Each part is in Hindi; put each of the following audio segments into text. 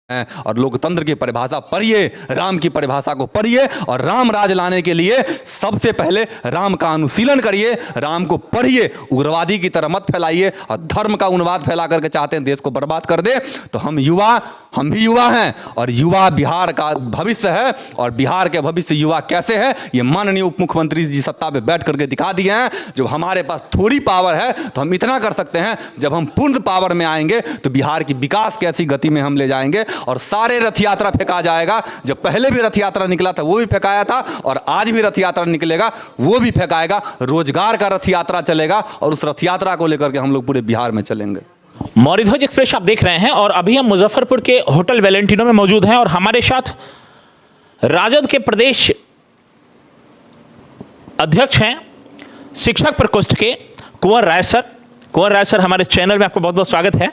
हैं और लोकतंत्र की परिभाषा पढ़िए, राम की परिभाषा को पढ़िए और राम राज लाने के लिए सबसे पहले राम का अनुशीलन करिए, राम को पढ़िए, उग्रवादी की तरह मत फैलाइए और धर्म का उन्माद फैला करके चाहते हैं देश को बर्बाद कर दे। तो हम भी युवा हैं और युवा बिहार का भविष्य है और बिहार के भविष्य युवा कैसे है ये माननीय उप मुख्यमंत्री जी सत्ता पे बैठ करके दिखा दिए हैं। जब हमारे पास थोड़ी पावर है तो हम इतना कर सकते हैं, जब हम पूर्ण पावर में आएंगे तो बिहार की विकास की ऐसी गति में हम ले जाएंगे और सारे रथ यात्रा फेंका जाएगा। जब पहले भी रथ यात्रा निकला था वो भी फेंकाया था और आज भी रथ यात्रा निकलेगा वो भी फेंकाएगा। रोजगार का रथ यात्रा चलेगा और उस रथ यात्रा को लेकर के हम लोग पूरे बिहार में चलेंगे। मौर्यध्वज एक्सप्रेस आप देख रहे हैं और अभी हम मुजफ्फरपुर के होटल वैलेंटिनो में मौजूद हैं और हमारे साथ राजद के प्रदेश अध्यक्ष हैं शिक्षक प्रकोष्ठ के कुंवर राय सर। कुंवर राय सर, हमारे चैनल में आपको बहुत बहुत स्वागत है।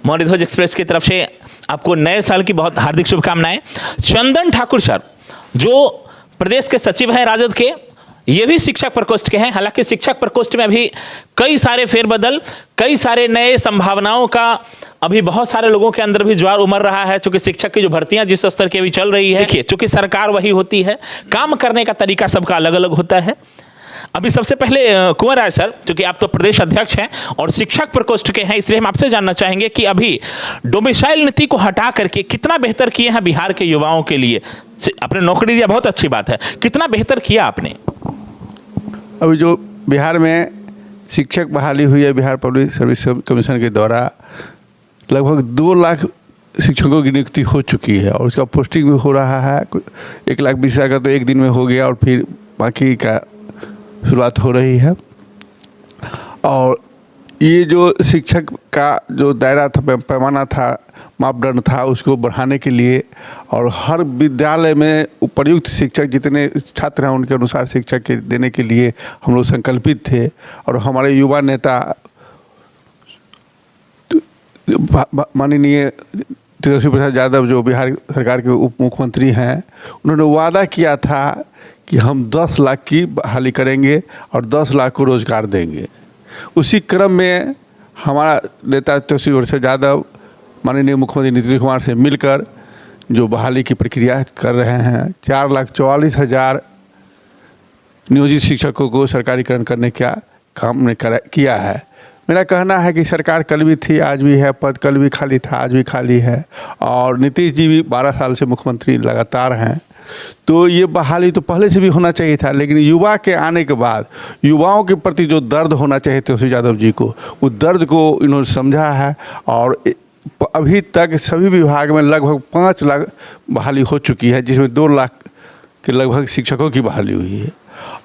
मौर्यध्वज एक्सप्रेस की तरफ से आपको नए साल की बहुत हार्दिक शुभकामनाएं। चंदन ठाकुर सर जो प्रदेश के सचिव हैं राजद के, ये भी शिक्षक प्रकोष्ठ के हैं। हालांकि शिक्षक प्रकोष्ठ में अभी कई सारे फेरबदल, कई सारे नए संभावनाओं का अभी बहुत सारे लोगों के अंदर भी ज्वार उमड़ रहा है, क्योंकि शिक्षक की जो भर्तियां जिस स्तर की अभी चल रही है, देखिए चूंकि सरकार वही होती है, काम करने का तरीका सबका अलग अलग होता है। अभी सबसे पहले कुंवर राय सर, क्योंकि आप तो प्रदेश अध्यक्ष हैं और शिक्षक प्रकोष्ठ के हैं, इसलिए हम आपसे जानना चाहेंगे कि अभी डोमिसाइल नीति को हटा करके कितना बेहतर किए हैं बिहार के युवाओं के लिए। आपने नौकरी दिया, बहुत अच्छी बात है, कितना बेहतर किया आपने? अभी जो बिहार में शिक्षक बहाली हुई है, बिहार पब्लिक सर्विस कमीशन के द्वारा लगभग 2 लाख शिक्षकों की नियुक्ति हो चुकी है और उसका पोस्टिंग भी हो रहा है। 1,20,000 का तो एक दिन में हो गया और फिर बाकी का शुरुआत हो रही है। और ये जो शिक्षक का जो दायरा था, पैमाना था, मापदंड था, उसको बढ़ाने के लिए और हर विद्यालय में उपयुक्त शिक्षक जितने छात्र हैं उनके अनुसार शिक्षक के देने के लिए हम लोग संकल्पित थे। और हमारे युवा नेता माननीय तेजस्वी प्रसाद यादव जो बिहार सरकार के उप मुख्यमंत्री हैं, उन्होंने वादा किया था कि हम 10 लाख की बहाली करेंगे और 10 लाख को रोजगार देंगे। उसी क्रम में हमारा नेता तेजस्वी प्रसाद यादव माननीय मुख्यमंत्री नीतीश कुमार से मिलकर जो बहाली की प्रक्रिया कर रहे हैं, 4,44,000 नियोजित शिक्षकों को सरकारीकरण करने का काम ने किया है। मेरा कहना है कि सरकार कल भी थी, आज भी है, पद कल भी खाली था, आज भी खाली है और नीतीश जी भी 12 साल से मुख्यमंत्री लगातार हैं। तो ये बहाली तो पहले से भी होना चाहिए था, लेकिन युवा के आने के बाद युवाओं के प्रति जो दर्द होना चाहिए तेजस्वी यादव जी को, उस दर्द को इन्होंने समझा है और अभी तक सभी विभाग में लगभग 5 लाख बहाली हो चुकी है, जिसमें 2 लाख के लगभग शिक्षकों की बहाली हुई है।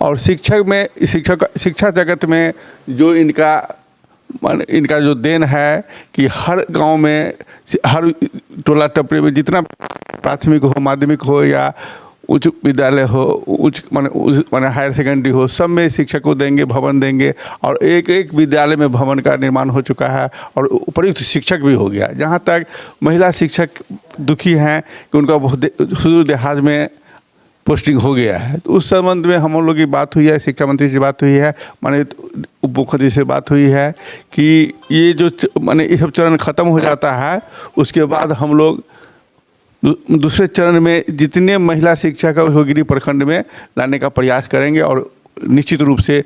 और शिक्षा जगत में जो इनका जो देन है कि हर गांव में, हर टोला टपरी में जितना प्राथमिक हो, माध्यमिक हो या उच्च विद्यालय हो, माने हायर सेकेंडरी हो, सब में शिक्षक को देंगे, भवन देंगे और एक विद्यालय में भवन का निर्माण हो चुका है और उपयुक्त शिक्षक भी हो गया। जहाँ तक महिला शिक्षक दुखी हैं कि उनका बहुत सुदूर देहात में पोस्टिंग हो गया है, तो उस संबंध में हम लोग की बात हुई है, शिक्षा मंत्री से बात हुई है, माने उप मुख्यमंत्री से बात हुई है कि ये जो माने ये सब चरण ख़त्म हो जाता है, उसके बाद हम लोग दूसरे चरण में जितने महिला शिक्षक है उसको गिरी प्रखंड में लाने का प्रयास करेंगे और निश्चित रूप से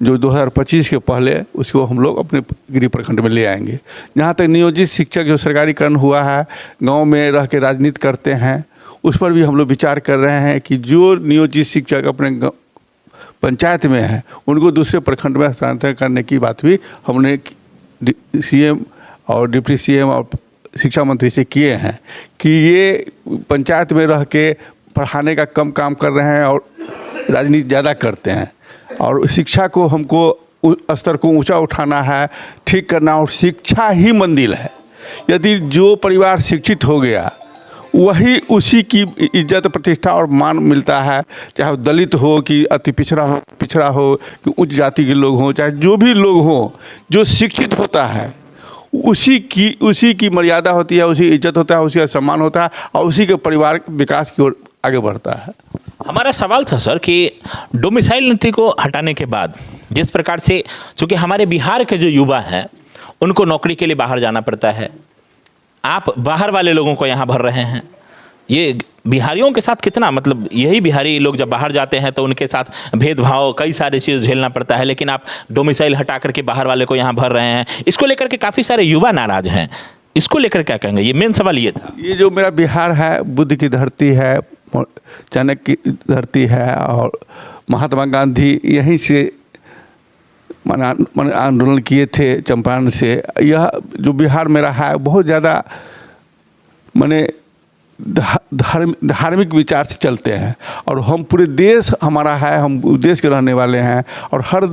जो 2025 के पहले उसको हम लोग अपने गिरी प्रखंड में ले आएंगे। जहाँ तक नियोजित शिक्षक जो सरकारीकरण हुआ है, गांव में रह के राजनीति करते हैं, उस पर भी हम लोग विचार कर रहे हैं कि जो नियोजित शिक्षक अपने पंचायत में है उनको दूसरे प्रखंड में हस्तांतरण करने की बात भी हमने CM और डिप्टी CM और शिक्षा मंत्री से किए हैं कि ये पंचायत में रह के पढ़ाने का कम काम कर रहे हैं और राजनीति ज़्यादा करते हैं। और शिक्षा को हमको स्तर को ऊंचा उठाना है, ठीक करना, और शिक्षा ही मंदिर है। यदि जो परिवार शिक्षित हो गया वही उसी की इज्जत, प्रतिष्ठा और मान मिलता है, चाहे वो दलित हो कि अति पिछड़ा हो कि उच्च जाति के लोग हों, चाहे जो भी लोग हों, जो शिक्षित होता है उसी की मर्यादा होती है, उसी इज्जत होता है, उसी का सम्मान होता है और उसी के परिवार विकास की ओर आगे बढ़ता है। हमारा सवाल था सर कि डोमिसाइल नीति को हटाने के बाद जिस प्रकार से, चूँकि हमारे बिहार के जो युवा हैं उनको नौकरी के लिए बाहर जाना पड़ता है, आप बाहर वाले लोगों को यहाँ भर रहे हैं। ये बिहारियों के साथ कितना, मतलब यही बिहारी लोग जब बाहर जाते हैं तो उनके साथ भेदभाव, कई सारी चीज़ झेलना पड़ता है, लेकिन आप डोमिसाइल हटा करके बाहर वाले को यहाँ भर रहे हैं। इसको लेकर के काफ़ी सारे युवा नाराज हैं। इसको लेकर क्या कहेंगे? ये मेन सवाल ये था। ये जो मेरा बिहार है, बुद्ध की धरती है, चाणक्य की धरती है, और महात्मा गांधी यहीं से आंदोलन किए थे चंपारण से। यह जो बिहार मेरा है बहुत ज़्यादा माने धार्मिक विचार से चलते हैं, और हम पूरे देश हमारा है, हम देश के रहने वाले हैं, और हर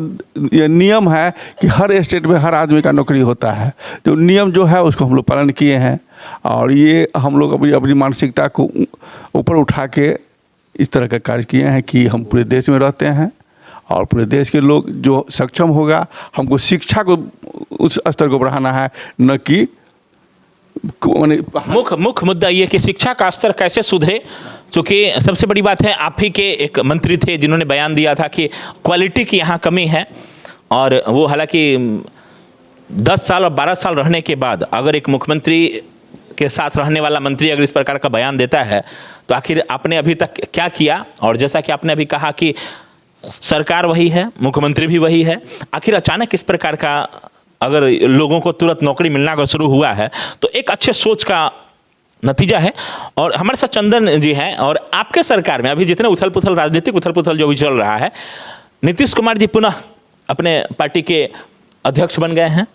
ये नियम है कि हर स्टेट में हर आदमी का नौकरी होता है। जो नियम जो है उसको हम लोग पालन किए हैं, और ये हम लोग अपनी मानसिकता को ऊपर उठा के इस तरह का कार्य किए हैं कि हम पूरे देश में रहते हैं, और पूरे देश के लोग जो सक्षम होगा, हमको शिक्षा को उस स्तर को बढ़ाना है, न कि मुख्य मुद्दा ये कि शिक्षा का स्तर कैसे सुधरे। चूँकि सबसे बड़ी बात है, आप ही के एक मंत्री थे जिन्होंने बयान दिया था कि क्वालिटी की यहाँ कमी है, और वो हालांकि 10 साल और 12 साल रहने के बाद अगर एक मुख्यमंत्री के साथ रहने वाला मंत्री अगर इस प्रकार का बयान देता है तो आखिर आपने अभी तक क्या किया? और जैसा कि आपने अभी कहा कि सरकार वही है, मुख्यमंत्री भी वही है, आखिर अचानक इस प्रकार का अगर लोगों को तुरंत नौकरी मिलना अगर शुरू हुआ है तो एक अच्छे सोच का नतीजा है। और हमारे साथ चंदन जी हैं, और आपके सरकार में अभी जितने उथल पुथल, राजनीतिक उथल पुथल जो भी चल रहा है, नीतीश कुमार जी पुनः अपने पार्टी के अध्यक्ष बन गए हैं।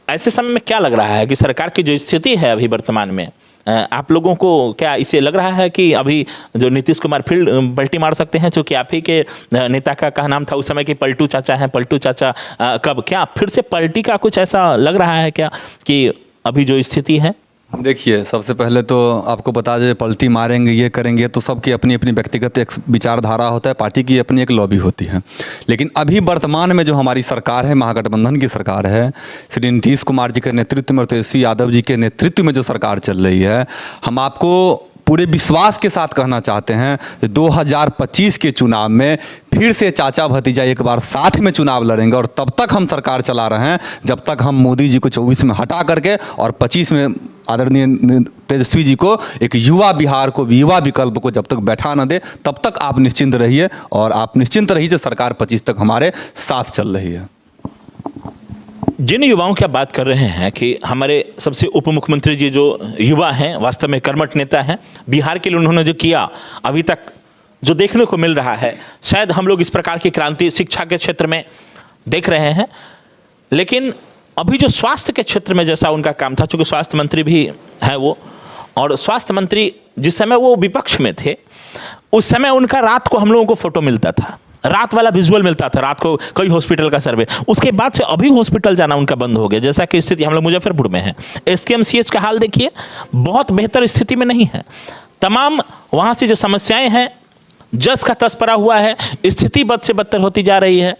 ऐसे समय में क्या लग रहा है कि सरकार की जो स्थिति है अभी वर्तमान में, आप लोगों को क्या इसे लग रहा है कि अभी जो नीतीश कुमार फिर पलटी मार सकते हैं? चूँकि आप ही के नेता का कहा नाम था उस समय कि पलटू चाचा हैं, पलटू चाचा कब, क्या फिर से पलटी का कुछ ऐसा लग रहा है क्या कि अभी जो स्थिति है? देखिए, सबसे पहले तो आपको बता दें, पलटी मारेंगे, ये करेंगे, तो सबकी अपनी अपनी व्यक्तिगत एक विचारधारा होता है, पार्टी की अपनी एक लॉबी होती है। लेकिन अभी वर्तमान में जो हमारी सरकार है, महागठबंधन की सरकार है, श्री नीतीश कुमार जी के नेतृत्व में और तेजस्वी यादव जी के नेतृत्व में जो सरकार चल रही है, हम आपको पूरे विश्वास के साथ कहना चाहते हैं कि 2025 के चुनाव में फिर से चाचा भतीजा एक बार साथ में चुनाव लड़ेंगे, और तब तक हम सरकार चला रहे हैं जब तक हम मोदी जी को 24 में हटा करके और 25 में आदरणीय तेजस्वी जी को एक युवा बिहार को, युवा विकल्प को जब तक बैठा न दे, तब तक आप निश्चिंत रहिए, और आप निश्चिंत रहिए कि सरकार 25 तक हमारे साथ चल रही है। जिन युवाओं की आप बात कर रहे हैं कि हमारे सबसे उप मुख्यमंत्री जी जो युवा हैं, वास्तव में कर्मठ नेता हैं, बिहार के लिए उन्होंने जो किया अभी तक जो देखने को मिल रहा है, शायद हम लोग इस प्रकार की क्रांति शिक्षा के क्षेत्र में देख रहे हैं। लेकिन अभी जो स्वास्थ्य के क्षेत्र में जैसा उनका काम था, चूँकि स्वास्थ्य मंत्री भी हैं वो, और स्वास्थ्य मंत्री जिस समय वो विपक्ष में थे उस समय उनका रात को हम लोगों को फोटो मिलता था, रात वाला विजुअल मिलता था, रात को कई हॉस्पिटल का सर्वे। उसके बाद से अभी हॉस्पिटल जाना उनका बंद हो गया, जैसा कि स्थिति हम लोग मुजफ्फरपुर में है। SKMCH का हाल देखिए, बहुत बेहतर स्थिति में नहीं है। तमाम वहाँ से जो समस्याएं हैं, जस का तस पड़ा हुआ है, स्थिति बद से बदतर होती जा रही है।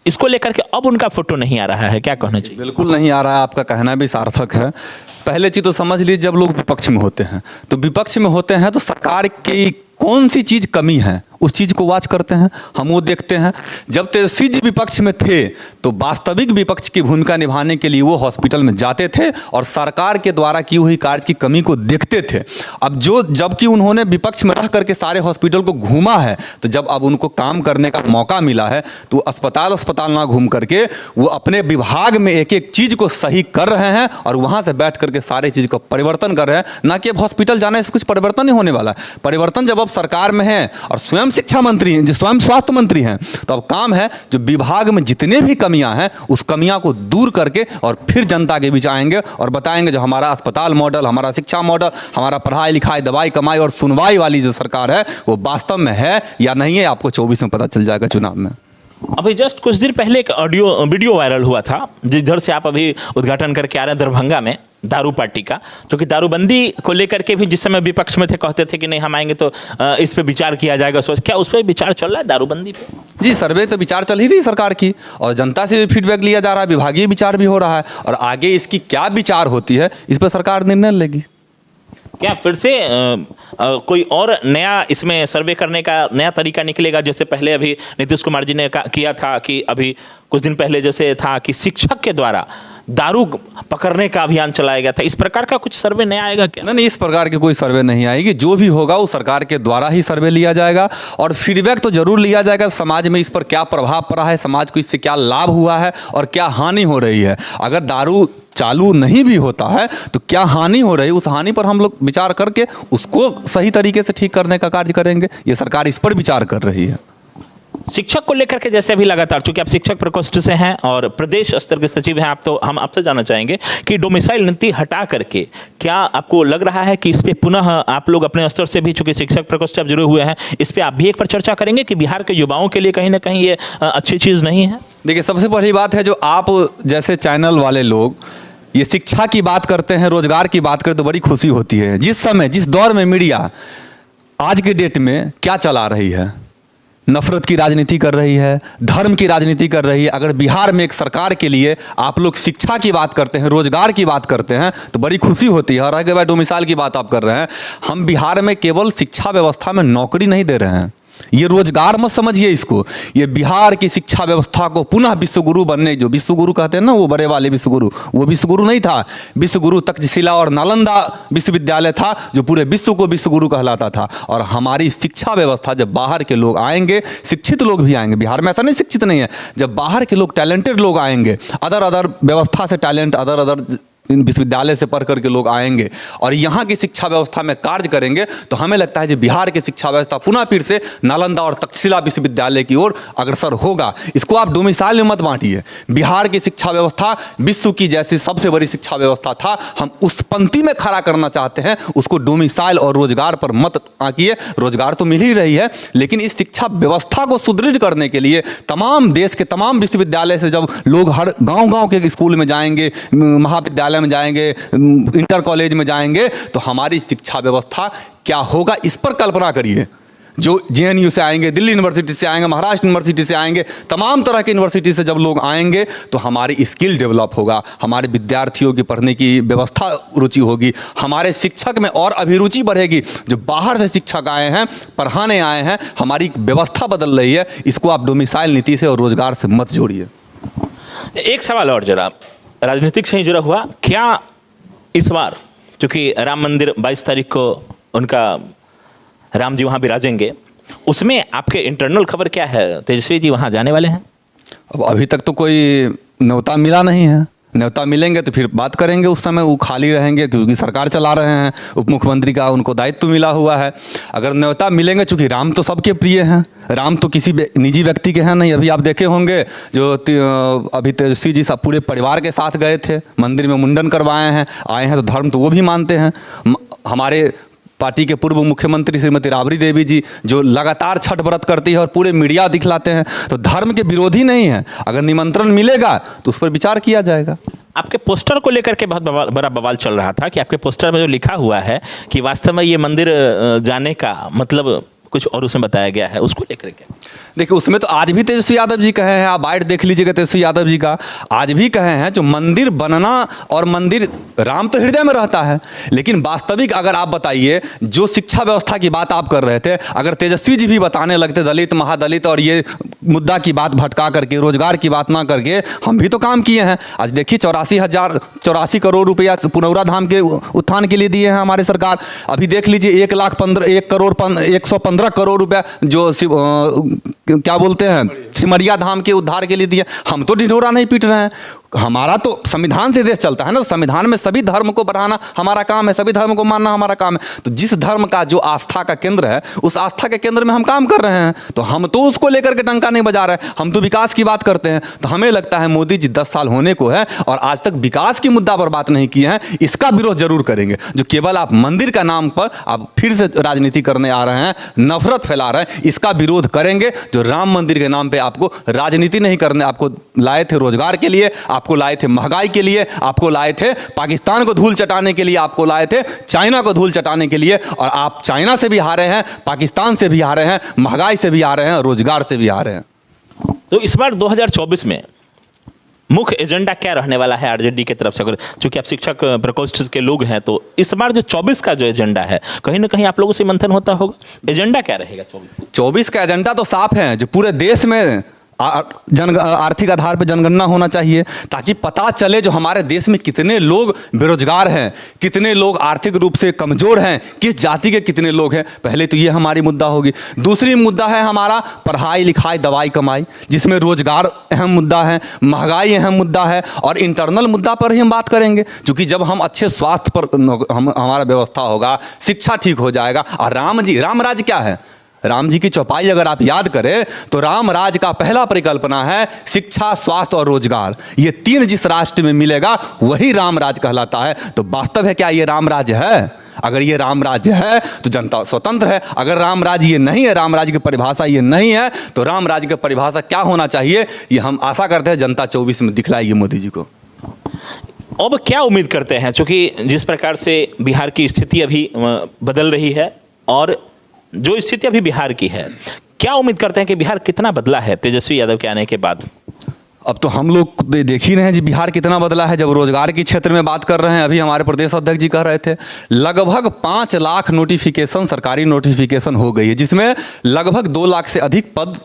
इसको लेकर के अब उनका फोटो नहीं आ रहा है, क्या कहना चाहिए? बिल्कुल नहीं आ रहा है, आपका कहना भी सार्थक है। पहले चीज़ तो समझ लीजिए, जब लोग विपक्ष में होते हैं तो विपक्ष में होते हैं तो सरकार की कौन सी चीज़ कमी है उस चीज़ को वॉच करते हैं, हम वो देखते हैं। जब तेजस्वी जी विपक्ष में थे तो वास्तविक विपक्ष की भूमिका निभाने के लिए वो हॉस्पिटल में जाते थे और सरकार के द्वारा की हुई कार्य की कमी को देखते थे। अब जबकि उन्होंने विपक्ष में रह करके सारे हॉस्पिटल को घूमा है, तो जब अब उनको काम करने का मौका मिला है तो अस्पताल ना घूम करके वो अपने विभाग में एक एक चीज़ को सही कर रहे हैं और वहाँ से बैठ करके सारे चीज़ को परिवर्तन कर रहे हैं। ना कि अब हॉस्पिटल जाने से कुछ परिवर्तन नहीं होने वाला है। परिवर्तन जब अब सरकार में है और स्वयं शिक्षा मंत्री हैं, जो स्वयं स्वास्थ्य मंत्री हैं, तो अब काम है जो विभाग में जितने भी कमियां हैं उस कमियां को दूर करके और फिर जनता के बीच आएंगे और बताएंगे जो हमारा अस्पताल मॉडल, हमारा शिक्षा मॉडल, हमारा पढ़ाई लिखाई, दवाई कमाई और सुनवाई वाली जो सरकार है वो वास्तव में है या नहीं है, आपको 24 में पता चल जाएगा चुनाव में। अभी जस्ट कुछ दिन पहले एक वीडियो वायरल हुआ था जिधर से आप अभी उद्घाटन करके आ रहे हैं, दरभंगा में दारू पार्टी का, जो कि दारूबंदी को लेकर के भी जिस समय विपक्ष में थे कहते थे कि नहीं हम आएंगे तो इस पे विचार किया जाएगा। सोच क्या उस पर विचार चल रहा है दारूबंदी पे? जी, सर्वे तो विचार चल ही रही सरकार की और जनता से भी फीडबैक लिया जा रहा है, विभागीय विचार भी हो रहा है और आगे इसकी क्या विचार होती है इस पर सरकार निर्णय लेगी। क्या फिर से कोई और नया इसमें सर्वे करने का नया तरीका निकलेगा? जैसे पहले अभी नीतीश कुमार जी ने किया था कि अभी कुछ दिन पहले जैसे था कि शिक्षक के द्वारा दारू पकड़ने का अभियान चलाया गया था, इस प्रकार का कुछ सर्वे नया आएगा क्या? नहीं, इस प्रकार की कोई सर्वे नहीं आएगी। जो भी होगा वो सरकार के द्वारा ही सर्वे लिया जाएगा और फीडबैक तो जरूर लिया जाएगा, समाज में इस पर क्या प्रभाव पड़ा है, समाज को इससे क्या लाभ हुआ है और क्या हानि हो रही है। अगर दारू चालू नहीं भी होता है तो क्या हानि हो रही है, उस हानि पर हम लोग विचार करके उसको सही तरीके से ठीक करने का कार्य करेंगे। ये सरकार इस पर विचार कर रही है। शिक्षक को लेकर के जैसे अभी लगातार, चूंकि आप शिक्षक प्रकोष्ठ से हैं और प्रदेश स्तर के सचिव हैं आप, तो हम आपसे जानना चाहेंगे कि डोमिसाइल नीति हटा करके क्या आपको लग रहा है कि इस पे पुनः आप लोग अपने स्तर से भी, चूंकि शिक्षक प्रकोष्ठ से आप जुड़े हुए हैं, इस पे आप भी एक बार चर्चा करेंगे कि बिहार के युवाओं के लिए कहीं ना कहीं ये अच्छी चीज़ नहीं है? देखिए, सबसे पहली बात है, जो आप जैसे चैनल वाले लोग ये शिक्षा की बात करते हैं, रोजगार की बात करते, तो बड़ी खुशी होती है। जिस समय, जिस दौर में मीडिया आज के डेट में क्या चला रही है, नफरत की राजनीति कर रही है, धर्म की राजनीति कर रही है। अगर बिहार में एक सरकार के लिए आप लोग शिक्षा की बात करते हैं, रोजगार की बात करते हैं, तो बड़ी खुशी होती है। और आगे बार डोमिसाइल की बात आप कर रहे हैं, हम बिहार में केवल शिक्षा व्यवस्था में नौकरी नहीं दे रहे हैं, ये रोजगार मत समझिए इसको। ये बिहार की शिक्षा व्यवस्था को पुनः विश्वगुरु बनने, जो विश्वगुरु कहते हैं ना, वो बड़े वाले विश्वगुरु, वो विश्वगुरु नहीं था। विश्वगुरु तक्षशिला और नालंदा विश्वविद्यालय था जो पूरे विश्व को विश्वगुरु कहलाता था। और हमारी शिक्षा व्यवस्था, जब बाहर के लोग आएंगे, शिक्षित लोग भी आएंगे, बिहार में ऐसा नहीं शिक्षित नहीं है, जब बाहर के लोग, टैलेंटेड लोग आएंगे, अदर व्यवस्था से टैलेंट, अदर इन विश्वविद्यालय से पढ़ करके लोग आएंगे और यहाँ की शिक्षा व्यवस्था में कार्य करेंगे, तो हमें लगता है कि बिहार की शिक्षा व्यवस्था पुनः फिर से नालंदा और तक्षशिला विश्वविद्यालय की ओर अग्रसर होगा। इसको आप डोमिसाइल में मत बांटिए। बिहार की शिक्षा व्यवस्था विश्व की जैसी सबसे बड़ी शिक्षा व्यवस्था था, हम उस पंक्ति में खड़ा करना चाहते हैं, उसको डोमिसाइल और रोजगार पर मत आंकिए। रोजगार तो मिल ही रही है, लेकिन इस शिक्षा व्यवस्था को सुदृढ़ करने के लिए तमाम देश के तमाम विश्वविद्यालय से जब लोग हर गाँव के स्कूल में जाएंगे, महाविद्यालय में जाएंगे, इंटर कॉलेज में जाएंगे, तो हमारी शिक्षा व्यवस्था क्या होगा, इस पर कल्पना करिए। जो जेएनयू से आएंगे, दिल्ली यूनिवर्सिटी से आएंगे, महाराष्ट्र यूनिवर्सिटी से आएंगे, तमाम तरह की यूनिवर्सिटी से जब लोग आएंगे तो हमारी स्किल डेवलप होगा, हमारे विद्यार्थियों की पढ़ने की व्यवस्था रुचि होगी, हमारे शिक्षक में और अभिरुचि बढ़ेगी। जो बाहर से शिक्षक आए हैं, पढ़ाने आए हैं, हमारी व्यवस्था बदल रही है। इसको आप डोमिसाइल नीति से और रोजगार से मत जोड़िए। एक सवाल और जरा राजनीतिक से ही जुड़ा हुआ, क्या इस बार, चूंकि राम मंदिर 22 तारीख को उनका राम जी वहाँ विराजेंगे, उसमें आपके इंटरनल खबर क्या है? तेजस्वी जी वहाँ जाने वाले हैं? अब अभी तक तो कोई न्योता मिला नहीं है। न्योता मिलेंगे तो फिर बात करेंगे, उस समय वो खाली रहेंगे क्योंकि सरकार चला रहे हैं, उप मुख्यमंत्री का उनको दायित्व मिला हुआ है। अगर न्योता मिलेंगे, चूँकि राम तो सबके प्रिय हैं, राम तो किसी निजी व्यक्ति के हैं नहीं। अभी आप देखे होंगे जो अभी तेजस्वी जी सब पूरे परिवार के साथ गए थे, मंदिर में मुंडन करवाए हैं, आए हैं, तो धर्म तो वो भी मानते हैं। हमारे पार्टी के पूर्व मुख्यमंत्री श्रीमती राबड़ी देवी जी जो लगातार छठ व्रत करती है और पूरे मीडिया दिखलाते हैं, तो धर्म के विरोधी नहीं है। अगर निमंत्रण मिलेगा तो उस पर विचार किया जाएगा। आपके पोस्टर को लेकर के बहुत बड़ा बवाल चल रहा था कि आपके पोस्टर में जो लिखा हुआ है कि वास्तव में ये मंदिर जाने का मतलब कुछ और उसमें बताया गया है, उसको लेकर के देखिए, उसमें तो आज भी तेजस्वी यादव जी कहे हैं, आप बाइट देख लीजिएगा तेजस्वी यादव जी का, आज भी कहे हैं जो मंदिर बनना और मंदिर, राम तो हृदय में रहता है, लेकिन वास्तविक अगर आप बताइए, जो शिक्षा व्यवस्था की बात आप कर रहे थे, अगर तेजस्वी जी भी बताने लगते दलित, महादलित और ये मुद्दा की बात भटका करके, रोजगार की बात ना करके, हम भी तो काम किए हैं। आज देखिए 84 करोड़ रुपया पुनौरा धाम के उत्थान के लिए दिए हैं हमारे सरकार। अभी देख लीजिए 1,15 करोड़ रुपया जो क्या बोलते हैं सिमरिया धाम के उद्धार के लिए दिया। हम तो ढिढोरा नहीं पीट रहे हैं, हमारा तो संविधान से देश चलता है ना। संविधान में सभी धर्म को बढ़ाना हमारा काम है, सभी धर्म को मानना हमारा काम है। तो जिस धर्म का जो आस्था का केंद्र है, उस आस्था के केंद्र में हम काम कर रहे हैं, तो हम तो उसको लेकर के डंका नहीं बजा रहे हैं, हम तो विकास की बात करते हैं। तो हमें लगता है मोदी जी 10 साल होने को है और आज तक विकास की मुद्दा पर बात नहीं किए हैं, इसका विरोध जरूर करेंगे। जो केवल आप मंदिर का नाम पर आप फिर से राजनीति करने आ रहे हैं, नफरत फैला रहे हैं, इसका विरोध करेंगे। जो राम मंदिर के नाम पे आपको राजनीति नहीं करने, आपको लाए थे रोजगार के लिए, आपको लाए थे महंगाई के लिए, आपको लाए थे पाकिस्तान को धूल चटाने के लिए, आपको लाए थे चाइना को धूल चटाने के लिए, और आप चाइना से भी हारे हैं, पाकिस्तान से भी हारे हैं, महंगाई से भी हारे हैं, रोजगार से भी हारे हैं। तो इस बार 2024 में मुख्य एजेंडा क्या रहने वाला है आरजेडी की तरफ से? अगर चूंकि आप शिक्षक प्रकोष्ठ के लोग हैं, तो इस बार जो 24 का जो एजेंडा है, कहीं ना कहीं आप लोगों से मंथन होता होगा, एजेंडा क्या रहेगा 24 का? 24 का एजेंडा तो साफ है, जो पूरे देश में आर्थिक आधार पर जनगणना होना चाहिए, ताकि पता चले जो हमारे देश में कितने लोग बेरोजगार हैं, कितने लोग आर्थिक रूप से कमजोर हैं, किस जाति के कितने लोग हैं। पहले तो ये हमारी मुद्दा होगी। दूसरी मुद्दा है हमारा पढ़ाई लिखाई दवाई कमाई, जिसमें रोजगार अहम मुद्दा है, महंगाई अहम मुद्दा है, और इंटरनल मुद्दा पर ही हम बात करेंगे। क्योंकि जब हम अच्छे स्वास्थ्य पर हमारा व्यवस्था होगा, शिक्षा ठीक हो जाएगा। और राम राज्य क्या है? राम जी की चौपाई अगर आप याद करें तो राम राज का पहला परिकल्पना है शिक्षा, स्वास्थ्य और रोजगार। ये तीन जिस राष्ट्र में मिलेगा वही राम राज कहलाता है। तो वास्तव है क्या ये राम राज्य है? अगर ये राम राज्य है तो जनता स्वतंत्र है। अगर राम राज्य ये नहीं है, राम राज्य की परिभाषा ये नहीं है, तो राम राज्य की परिभाषा क्या होना चाहिए, ये हम आशा करते हैं जनता 24 में दिखलाएगी मोदी जी को। अब क्या उम्मीद करते हैं, क्योंकि जिस प्रकार से बिहार की स्थिति अभी बदल रही है और जो स्थिति अभी बिहार की है, क्या उम्मीद करते हैं कि बिहार कितना बदला है तेजस्वी यादव के आने के बाद? अब तो हम लोग देख ही रहे हैं जी बिहार कितना बदला है। जब रोजगार के क्षेत्र में बात कर रहे हैं, अभी हमारे प्रदेश अध्यक्ष जी कह रहे थे लगभग 5 लाख नोटिफिकेशन, सरकारी नोटिफिकेशन हो गई है, जिसमें लगभग 2 लाख से अधिक पद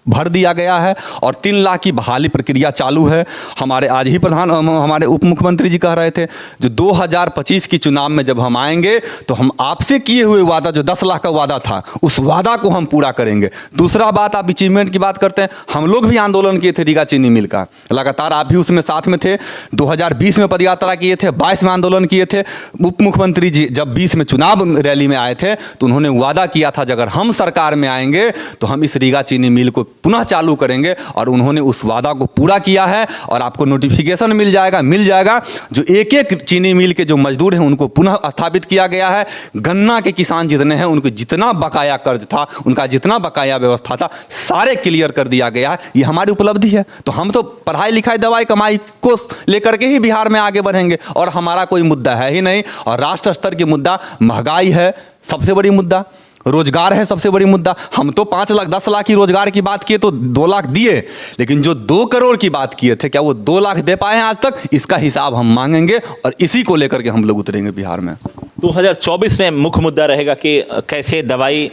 भर दिया गया है और 3 लाख की बहाली प्रक्रिया चालू है। हमारे आज ही हमारे उप मुख्यमंत्री जी कह रहे थे जो 2025 की चुनाव में जब हम आएंगे तो हम आपसे किए हुए वादा, जो 10 लाख का वादा था, उस वादा को हम पूरा करेंगे। दूसरा बात, आप अचीवमेंट की बात करते हैं, हम लोग भी आंदोलन किए थे रीगा चीनी मिल का, लगातार आप भी उसमें साथ में थे। 2020 में पदयात्रा किए थे, 22 में आंदोलन किए थे। उप मुख्यमंत्री जी जब 20 में चुनाव रैली में आए थे तो उन्होंने वादा किया था अगर हम सरकार में आएंगे तो हम इस रीगा चीनी मिल को पुनः चालू करेंगे, और उन्होंने उस वादा को पूरा किया है। और आपको नोटिफिकेशन मिल जाएगा। जो एक एक चीनी मिल के जो मजदूर हैं उनको पुनः स्थापित किया गया है। गन्ना के किसान जितने हैं उनको जितना बकाया कर्ज था, उनका जितना बकाया व्यवस्था था, सारे क्लियर कर दिया गया है। ये हमारी उपलब्धि है। तो हम तो पढ़ाई लिखाई दवाई कमाई को लेकर के ही बिहार में आगे बढ़ेंगे, और हमारा कोई मुद्दा है ही नहीं। और राष्ट्र स्तर की मुद्दा महंगाई है, सबसे बड़ी मुद्दा रोजगार है, सबसे बड़ी मुद्दा। हम तो 5 लाख 10 लाख की रोजगार की बात किए तो 2 लाख दिए, लेकिन जो 2 करोड़ की बात किए थे, क्या वो 2 लाख दे पाए हैं आज तक? इसका हिसाब हम मांगेंगे और इसी को लेकर के हम लोग उतरेंगे बिहार में। 2024 में मुख्य मुद्दा रहेगा कि कैसे दवाई,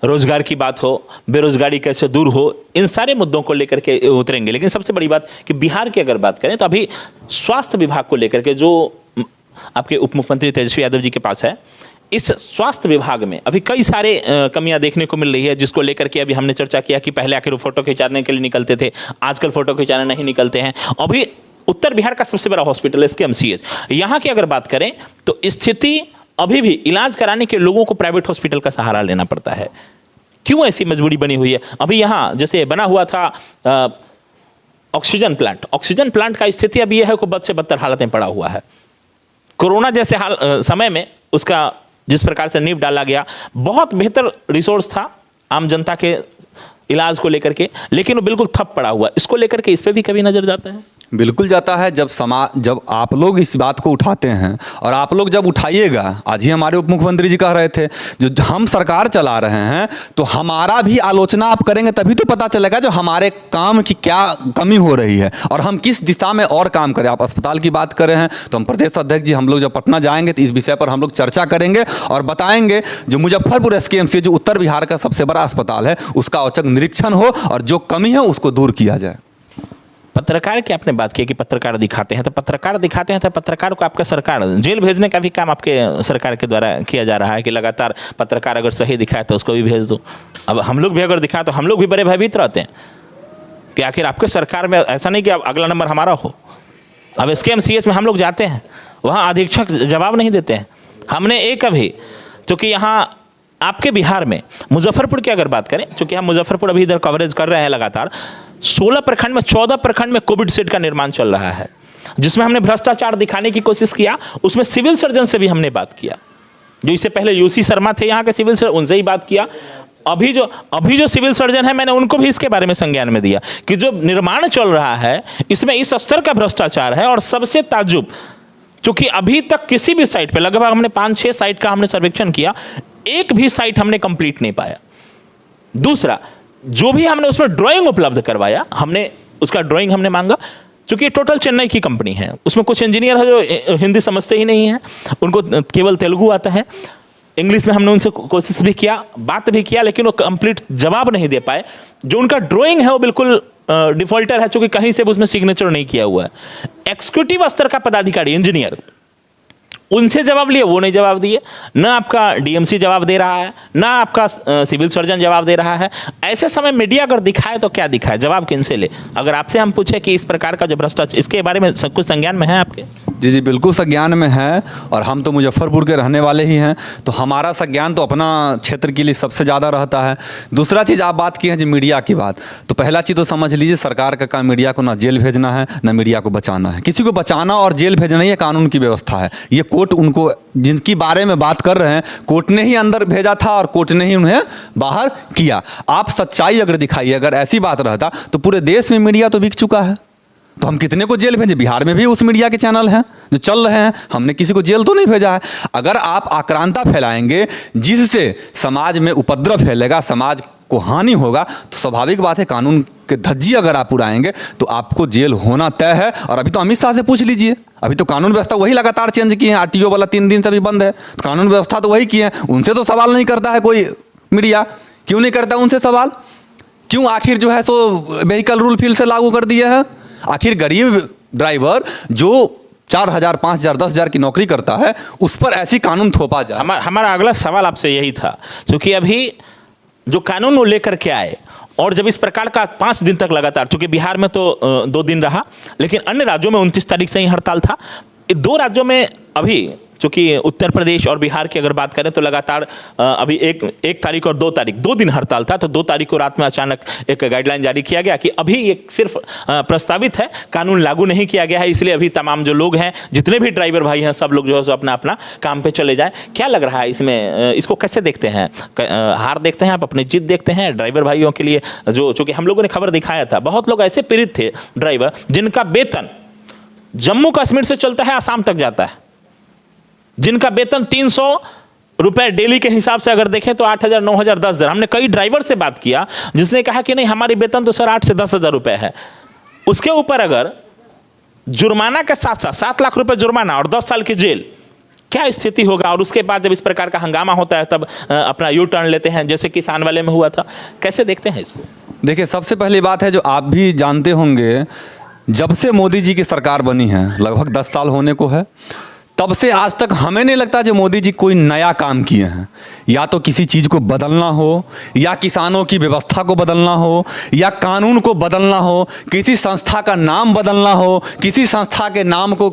रोजगार की बात हो, बेरोजगारी कैसे दूर हो, इन सारे मुद्दों को लेकर के उतरेंगे। लेकिन सबसे बड़ी बात कि बिहार की अगर बात करें तो अभी स्वास्थ्य विभाग को लेकर के जो आपके उप मुख्यमंत्री तेजस्वी यादव जी के पास है, इस स्वास्थ्य विभाग में अभी कई सारे कमियां देखने को मिल रही है, जिसको लेकर के अभी हमने चर्चा किया कि पहले आखिर वो फोटो खिंचाने के लिए निकलते थे, आजकल फोटो खिंचाने नहीं निकलते हैं। अभी उत्तर बिहार का सबसे बड़ा हॉस्पिटल है SKMCH, यहाँ की अगर बात करें तो स्थिति अभी भी इलाज कराने के लोगों को प्राइवेट हॉस्पिटल का सहारा लेना पड़ता है। क्यों ऐसी मजबूरी बनी हुई है? अभी यहाँ जैसे बना हुआ था ऑक्सीजन प्लांट का स्थिति अभी यह है कि बद से बदतर हालत में पड़ा हुआ है। कोरोना जैसे समय में उसका जिस प्रकार से नींव डाला गया, बहुत बेहतर रिसोर्स था आम जनता के इलाज को लेकर के, लेकिन वो बिल्कुल ठप पड़ा हुआ। इसको लेकर के इस पे भी कभी नजर जाता है? बिल्कुल जाता है। जब आप लोग इस बात को उठाते हैं, और आप लोग जब उठाइएगा, आज ही हमारे उप मुख्यमंत्री जी कह रहे थे जो हम सरकार चला रहे हैं तो हमारा भी आलोचना आप करेंगे, तभी तो पता चलेगा जो हमारे काम की क्या कमी हो रही है और हम किस दिशा में और काम करें। आप अस्पताल की बात कर रहे हैं तो हम प्रदेश अध्यक्ष जी हम लोग जब पटना जाएंगे तो इस विषय पर हम लोग चर्चा करेंगे और बताएंगे जो मुजफ्फरपुर SKMCH जो उत्तर बिहार का सबसे बड़ा अस्पताल है उसका औचक निरीक्षण हो और जो कमी है उसको दूर किया जाए। पत्रकार की आपने बात की कि पत्रकार दिखाते हैं तो पत्रकार को आपका सरकार जेल भेजने का भी काम आपके सरकार के द्वारा किया जा रहा है कि लगातार पत्रकार अगर सही दिखाए तो उसको भी भेज दो। अब हम लोग भी अगर दिखाए तो हम लोग भी बड़े भयभीत रहते हैं कि आखिर आपके सरकार में ऐसा नहीं कि अब अगला नंबर हमारा हो। अब SKMCH में हम लोग जाते हैं, वहाँ अधीक्षक जवाब नहीं देते हैं। हमने एक अभी चूँकि यहाँ आपके बिहार में मुजफ्फरपुर की अगर बात करें, चूँकि हम मुजफ्फरपुर अभी इधर कवरेज कर रहे हैं लगातार, 16 प्रखंड में 14 प्रखंड में कोविड सेट का निर्माण चल रहा है, जिसमें हमने भ्रष्टाचार दिखाने की कोशिश किया। उसमें सिविल सर्जन से भी हमने बात किया, जो इससे पहले UC शर्मा थे यहाँ के सिविल सर्जन, उनसे ही बात किया। अभी जो सिविल सर्जन है मैंने उनको भी इसके बारे में संज्ञान में दिया कि जो निर्माण चल रहा है इसमें इस स्तर का भ्रष्टाचार है। और सबसे ताज्जुब, चूंकि अभी तक किसी भी साइट पे लगभग हमने 5-6 साइट का हमने सर्वेक्षण किया, एक भी साइट हमने कंप्लीट नहीं पाया। दूसरा, जो भी हमने उसमें ड्राइंग उपलब्ध करवाया, हमने उसका ड्राइंग हमने मांगा, क्योंकि टोटल चेन्नई की कंपनी है, उसमें कुछ इंजीनियर है जो हिंदी समझते ही नहीं है, उनको केवल तेलुगु आता है। इंग्लिश में हमने उनसे कोशिश भी किया, बात भी किया, लेकिन वो कंप्लीट जवाब नहीं दे पाए। जो उनका ड्राइंग है वो बिल्कुल डिफॉल्टर है, चूंकि कहीं से भी उसमें सिग्नेचर नहीं किया हुआ है। एक्सिक्यूटिव स्तर का पदाधिकारी, इंजीनियर, उनसे जवाब लिए, वो नहीं जवाब दिए। न आपका डीएमसी जवाब दे रहा है, न आपका सिविल सर्जन जवाब दे रहा है। ऐसे समय मीडिया अगर दिखाए तो क्या दिखाए, जवाब किनसे ले? अगर आपसे हम पूछे कि इस प्रकार का जो भ्रष्टाचार, इसके बारे में कुछ संज्ञान में है आपके? जी जी, बिल्कुल संज्ञान में है, और हम तो मुजफ्फरपुर के रहने वाले ही हैं, तो हमारा संज्ञान तो अपना क्षेत्र के लिए सबसे ज़्यादा रहता है। दूसरा चीज़, आप बात की है जी मीडिया की बात, तो पहला चीज़ तो समझ लीजिए, सरकार का काम मीडिया को ना जेल भेजना है, ना मीडिया को बचाना है। किसी को बचाना और जेल भेजना ये कानून की व्यवस्था है। ये कोर्ट उनको, जिनकी बारे में बात कर रहे हैं, कोर्ट ने ही अंदर भेजा था और कोर्ट ने ही उन्हें बाहर किया। आप सच्चाई अगर दिखाइए, अगर ऐसी बात रहता तो पूरे देश में मीडिया तो बिक चुका है, तो हम कितने को जेल भेजे? बिहार में भी उस मीडिया के चैनल हैं जो चल रहे हैं, हमने किसी को जेल तो नहीं भेजा है। अगर आप आक्रांता फैलाएंगे जिससे समाज में उपद्रव फैलेगा, समाज को हानि होगा, तो स्वाभाविक बात है कानून के धज्जी अगर आप उड़ाएंगे तो आपको जेल होना तय है। और अभी तो अमित शाह से पूछ लीजिए, अभी तो कानून व्यवस्था वही लगातार चेंज किए हैं। आरटीओ वाला 3 दिन से भी बंद है, तो कानून व्यवस्था तो वही किए हैं, उनसे तो सवाल नहीं करता है कोई मीडिया। क्यों नहीं करता उनसे सवाल? क्यों? आखिर जो है सो व्हीकल रूल फिर से लागू कर दिए हैं। आखिर गरीब ड्राइवर जो 4,000, 5,000, 10,000 की नौकरी करता है, उस पर ऐसी कानून थोपा जाए। हमारा अगला सवाल आपसे यही था, क्योंकि अभी जो कानून वो लेकर के आए, और जब इस प्रकार का 5 दिन तक लगातार, चूंकि बिहार में तो 2 दिन रहा, लेकिन अन्य राज्यों में 29 तारीख से ही हड़ताल था। 2 राज्यों में अभी, चूंकि उत्तर प्रदेश और बिहार की अगर बात करें तो लगातार अभी 1 तारीख और 2 तारीख 2 दिन हड़ताल था। तो 2 तारीख को रात में अचानक एक गाइडलाइन जारी किया गया कि अभी ये सिर्फ प्रस्तावित है, कानून लागू नहीं किया गया है, इसलिए अभी तमाम जो लोग हैं, जितने भी ड्राइवर भाई हैं, सब लोग जो है सो अपना अपना काम पे चले जाए। क्या लग रहा है इसमें, इसको कैसे देखते हैं? हार देखते हैं आप, अपनी जीत देखते हैं ड्राइवर भाइयों के लिए? जो चूंकि हम लोगों ने खबर दिखाया था, बहुत लोग ऐसे पीड़ित थे ड्राइवर जिनका वेतन जम्मू कश्मीर से चलता है, आसाम तक जाता है, जिनका वेतन 300 रुपए डेली के हिसाब से अगर देखें तो 8,000, 9,000, 10,000। हमने कई ड्राइवर से बात किया जिसने कहा कि नहीं, हमारी वेतन तो सर 8 से 10,000 रुपए है। उसके ऊपर अगर जुर्माना के साथ साथ 7 लाख रुपए जुर्माना और 10 साल की जेल, क्या स्थिति होगा? और उसके बाद जब इस प्रकार का हंगामा होता है तब अपना यू टर्न लेते हैं, जैसे किसान वाले में हुआ था। कैसे देखते हैं इसको? देखिए, सबसे पहली बात है जो आप भी जानते होंगे, जब से मोदी जी की सरकार बनी है, लगभग 10 साल होने को है, तब से आज तक हमें नहीं लगता जो मोदी जी कोई नया काम किए हैं। या तो किसी चीज़ को बदलना हो, या किसानों की व्यवस्था को बदलना हो, या कानून को बदलना हो, किसी संस्था का नाम बदलना हो, किसी संस्था के नाम को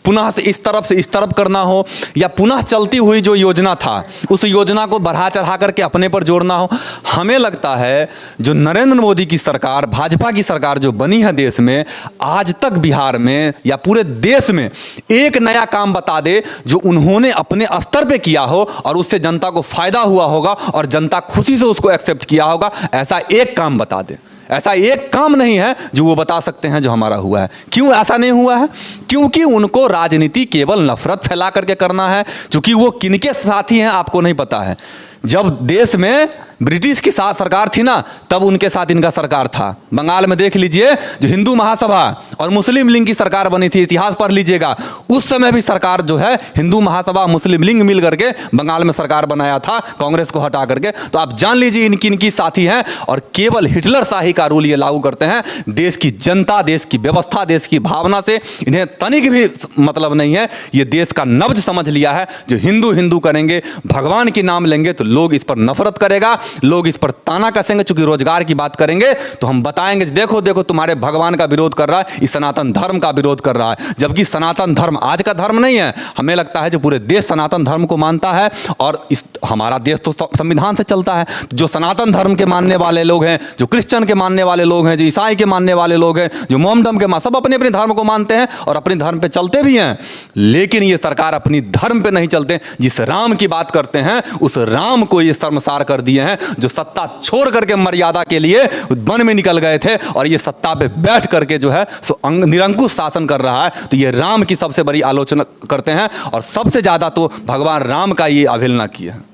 पुनः से इस तरफ करना हो, या पुनः चलती हुई जो योजना था उस योजना को बढ़ा चढ़ा करके अपने पर जोड़ना हो। हमें लगता है जो नरेंद्र मोदी की सरकार, भाजपा की सरकार जो बनी है देश में, आज तक बिहार में या पूरे देश में एक नया काम बता दे जो उन्होंने अपने स्तर पे किया हो और उससे जनता को फायदा हुआ होगा और जनता खुशी से उसको एक्सेप्ट किया होगा, ऐसा एक काम बता दे। ऐसा एक काम नहीं है जो वो बता सकते हैं जो हमारा हुआ है। क्यों ऐसा नहीं हुआ है? क्योंकि उनको राजनीति केवल नफरत फैला करके करना है। क्योंकि वो किनके साथी हैं आपको नहीं पता है। जब देश में ब्रिटिश की साथ सरकार थी ना, तब उनके साथ इनका सरकार था। बंगाल में देख लीजिए, जो हिंदू महासभा और मुस्लिम लीग की सरकार बनी थी, इतिहास पढ़ लीजिएगा, उस समय भी सरकार जो है हिंदू महासभा मुस्लिम लीग मिल करके बंगाल में सरकार बनाया था, कांग्रेस को हटा करके। तो आप जान लीजिए इनकी साथी हैं, और केवल हिटलर शाही का रूल ये लागू करते हैं। देश की जनता, देश की व्यवस्था, देश की भावना से इन्हें तनिक भी मतलब नहीं है। ये देश का नब्ज समझ लिया है। जो हिंदू हिंदू करेंगे, भगवान के नाम लेंगे, तो लोग इस पर नफरत करेगा, लोग इस पर ताना कसेंगे। चूंकि रोजगार की बात करेंगे तो हम बताएंगे देखो देखो तुम्हारे भगवान का विरोध कर रहा है, इस सनातन धर्म का विरोध कर रहा है। जबकि सनातन धर्म आज का धर्म नहीं है। हमें लगता है जो पूरे देश सनातन धर्म को मानता है, और इस हमारा देश तो संविधान से चलता है। जो सनातन धर्म के मानने वाले लोग हैं, जो क्रिश्चियन के मानने वाले लोग हैं, जो ईसाई के मानने वाले लोग हैं, जो मोमडम के, सब अपने अपने धर्म को मानते हैं और अपने धर्म पे चलते भी हैं। लेकिन ये सरकार अपनी धर्म पे नहीं चलते। जिस राम की बात करते हैं उस राम को ये शर्मसार कर दिए हैं, जो सत्ता छोड़ करके मर्यादा के लिए वन में निकल गए थे, और ये सत्ता पे बैठ करके जो है सो निरंकुश शासन कर रहा है। तो ये राम की सबसे बड़ी आलोचना करते हैं, और सबसे ज्यादा तो भगवान राम का ये अवहेलना किया है।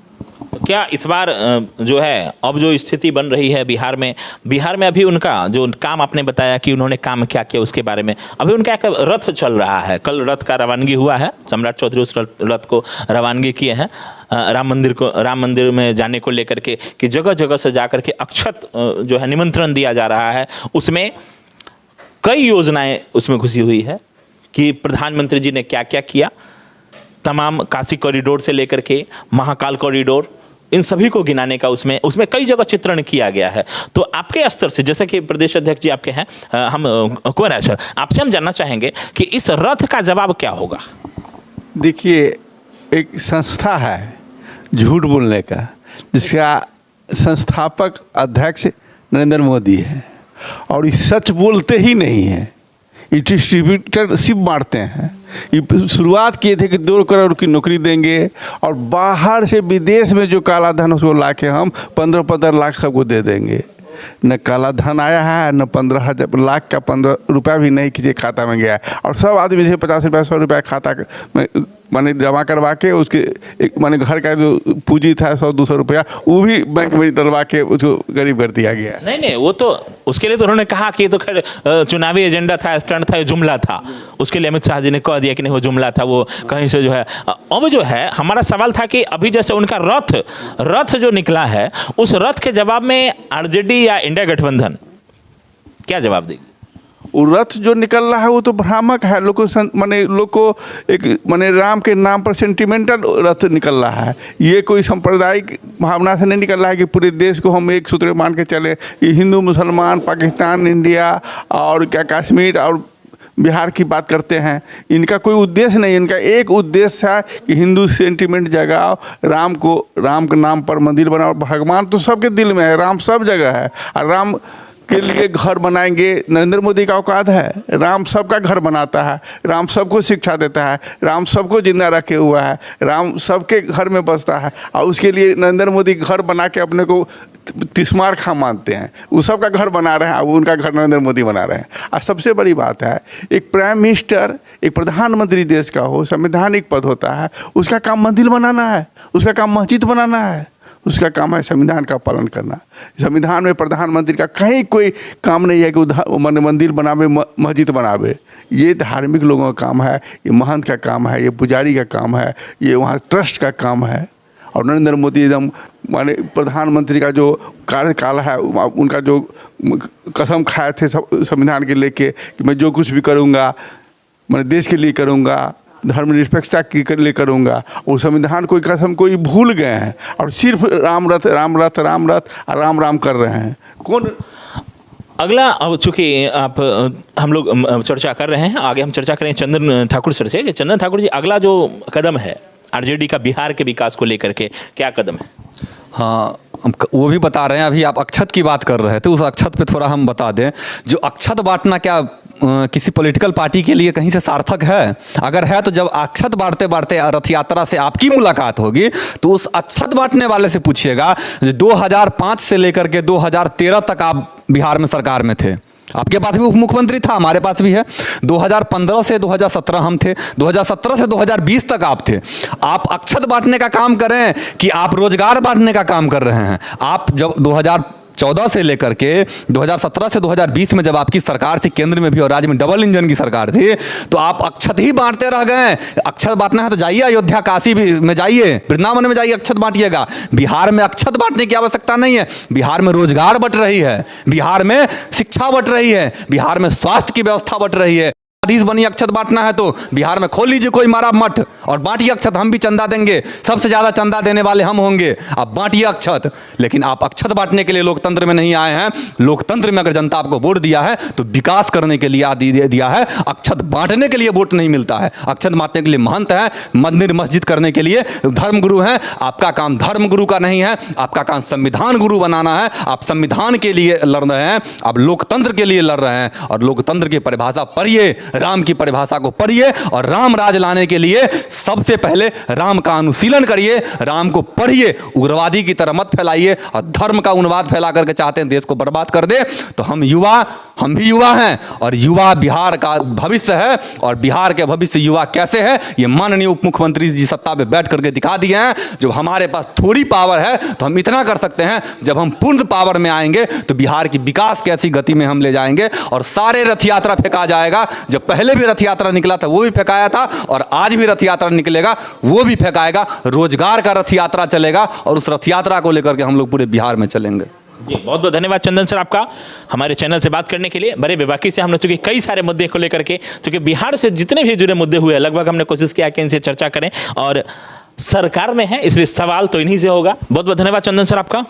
क्या इस बार जो है अब जो स्थिति बन रही है बिहार में अभी उनका जो काम आपने बताया कि उन्होंने काम क्या किया उसके बारे में, अभी उनका एक रथ चल रहा है। कल रथ का रवानगी हुआ है, सम्राट चौधरी उस रथ को रवानगी किए हैं। राम मंदिर में जाने को लेकर के कि जगह जगह से जाकर के अक्षत जो है निमंत्रण दिया जा रहा है, उसमें कई योजनाएं उसमें घुसी हुई है कि प्रधानमंत्री जी ने क्या क्या किया। तमाम काशी कॉरिडोर से लेकर के महाकाल कॉरिडोर, इन सभी को गिनाने का उसमें कई जगह चित्रण किया गया है। तो आपके स्तर से, जैसे कि प्रदेश अध्यक्ष जी आपके हैं, हम कुंवर राय सर, आपसे हम जानना चाहेंगे कि इस रथ का जवाब क्या होगा। देखिए, एक संस्था है झूठ बोलने का, जिसका संस्थापक अध्यक्ष नरेंद्र मोदी है, और ये सच बोलते ही नहीं है, ये डिस्ट्रीब्यूटरशिप बांटते हैं। ये शुरुआत किए थे कि 2 करोड़ की नौकरी देंगे, और बाहर से विदेश में जो काला धन उसको ला के हम 15-15 लाख सबको दे देंगे। न काला धन आया है, न 15 लाख का 15 रुपया भी नहीं किसी खाता में गया है, और सब आदमी से 50 रुपया 100 रुपया खाता में माने जमा करवा के उसके एक माने घर का जो पूंजी था 100-200 रुपया, वो भी बैंक में डलवा के उसको गरीब कर दिया गया। नहीं, वो तो उसके लिए तो उन्होंने कहा कि ये तो खैर चुनावी एजेंडा था, स्टंट था, ये जुमला था। उसके लिए अमित शाह जी ने कह दिया कि नहीं वो जुमला था, वो कहीं से जो है। अब जो है हमारा सवाल था कि अभी जैसे उनका रथ जो निकला है, उस रथ के जवाब में आरजेडी या इंडिया गठबंधन क्या जवाब देगी? वो रथ जो निकल रहा है वो तो भ्रामक है। लोग को एक माने राम के नाम पर सेंटिमेंटल रथ निकल रहा है। ये कोई सांप्रदायिक भावना से नहीं निकल रहा है कि पूरे देश को हम एक सूत्र मान के चले। ये हिंदू मुसलमान, पाकिस्तान, इंडिया और क्या कश्मीर और बिहार की बात करते हैं। इनका कोई उद्देश्य नहीं, इनका एक उद्देश्य है कि हिंदू सेंटिमेंट जगाओ, राम के नाम पर मंदिर बनाओ। भगवान तो सबके दिल में है, राम सब जगह है, और राम के लिए घर बनाएंगे। नरेंद्र मोदी का औकात है, राम सबका घर बनाता है, राम सबको शिक्षा देता है, राम सबको जिंदा रखे हुआ है, राम सबके घर में बसता है, और उसके लिए नरेंद्र मोदी घर बना के अपने को तिस्मार खां मानते हैं। वो सबका घर बना रहे हैं, वो उनका घर नरेंद्र मोदी बना रहे हैं। और सबसे बड़ी बात है, एक प्राइम मिनिस्टर, एक प्रधानमंत्री देश का हो, संवैधानिक पद होता है, उसका काम मंदिर बनाना है, उसका काम मस्जिद बनाना है, उसका काम है संविधान का पालन करना। संविधान में प्रधानमंत्री का कहीं कोई काम नहीं है कि मंदिर बनावे, मस्जिद बनावे। ये धार्मिक लोगों का काम है, ये महंत का काम है, ये पुजारी का काम है, ये वहाँ ट्रस्ट का काम है। और नरेंद्र मोदी एकदम माने प्रधानमंत्री का जो कार्यकाल है, उनका जो कसम खाए थे संविधान के लेके कि मैं जो कुछ भी करूँगा मैं देश के लिए करूँगा, धर्मनिरपेक्षता के लिए करूँगा, वो संविधान कोई कसम कोई भूल गए हैं, और सिर्फ राम रथ और राम कर रहे हैं। कौन अगला, अब चूंकि आप हम लोग चर्चा कर रहे हैं, आगे हम चर्चा करें चंदन ठाकुर सर से। चंदन ठाकुर जी, अगला जो कदम है आरजेडी का बिहार के विकास को लेकर के, क्या कदम है? हाँ, वो भी बता रहे हैं। अभी आप अक्षत की बात कर रहे थे, उस अक्षत पे थोड़ा हम बता दें। जो अक्षत बांटना क्या किसी पॉलिटिकल पार्टी के लिए कहीं से सार्थक है? अगर है तो जब अक्षत बांटते बांटते रथ यात्रा से आपकी मुलाकात होगी तो उस अक्षत बांटने वाले से पूछिएगा। 2005 से लेकर के 2013 तक आप बिहार में सरकार में थे, आपके पास भी उप मुख्यमंत्री था, हमारे पास भी है। 2015 से 2017 हम थे, 2017 से 2020 तक आप थे। आप अक्षत बांटने का काम करें कि आप रोजगार बांटने का काम कर रहे हैं? आप जब 2014 से लेकर के 2017 से 2020 में जब आपकी सरकार थी, केंद्र में भी और राज्य में डबल इंजन की सरकार थी, तो आप अक्षत ही बांटते रह गए। अक्षत बांटना है तो जाइए अयोध्या, काशी में जाइए, वृंदावन में जाइए, अक्षत बांटिएगा। बिहार में अक्षत बांटने की आवश्यकता नहीं है। बिहार में रोजगार बट रही है, बिहार में शिक्षा बट रही है, बिहार में स्वास्थ्य की व्यवस्था बट रही है। आदेश बनी अक्षत बांटना है तो बिहार में खोल लीजिए कोई मारा मठ और बांटिए अक्षत, हम भी चंदा देंगे, सबसे ज्यादा चंदा देने वाले हम होंगे। आप बांटिए अक्षत। लेकिन आप अक्षत बांटने के लिए लोकतंत्र में नहीं आए हैं। लोकतंत्र में अगर जनता आपको वोट दिया है तो विकास करने के लिए दिया है, अक्षत बांटने के लिए वोट नहीं मिलता है। अक्षत बांटने के लिए महंत है, मंदिर मस्जिद करने के लिए धर्म गुरु हैं। आपका काम धर्म गुरु का नहीं है, आपका काम संविधान गुरु बनाना है। आप संविधान के लिए लड़ रहे हैं, आप लोकतंत्र के लिए लड़ रहे हैं। और लोकतंत्र की परिभाषा पढ़िए, राम की परिभाषा को पढ़िए, और राम राज लाने के लिए सबसे पहले राम का अनुशीलन करिए, राम को पढ़िए। उग्रवादी की तरह मत फैलाइए, और धर्म का उन्माद फैला करके चाहते हैं देश को बर्बाद कर दे। तो हम युवा हम भी युवा हैं और युवा बिहार का भविष्य है, और बिहार के भविष्य युवा कैसे है ये माननीय उप मुख्यमंत्री जी सत्ता पे बैठ करके दिखा दिए हैं। जब हमारे पास थोड़ी पावर है तो हम इतना कर सकते हैं, जब हम पूर्ण पावर में आएंगे तो बिहार की विकास की ऐसी गति में हम ले जाएंगे और सारे रथ यात्रा फेंका जाएगा। जब पहले भी रथ यात्रा निकला था वो भी फेंकाया था, और आज भी रथ यात्रा निकलेगा वो भी फेंकाएगा। रोजगार का रथ यात्रा चलेगा और उस रथ यात्रा को लेकर के हम लोग पूरे बिहार में चलेंगे। जी बहुत बहुत धन्यवाद चंदन सर आपका हमारे चैनल से बात करने के लिए। बड़े बेबाकी से हम लोग चूंकि कई सारे मुद्दे को लेकर के, चूंकि बिहार से जितने भी जुड़े मुद्दे हुए लगभग हमने कोशिश किया कि इनसे चर्चा करें, और सरकार में है इसलिए सवाल तो इन्हीं से होगा। बहुत बहुत धन्यवाद चंदन सर आपका।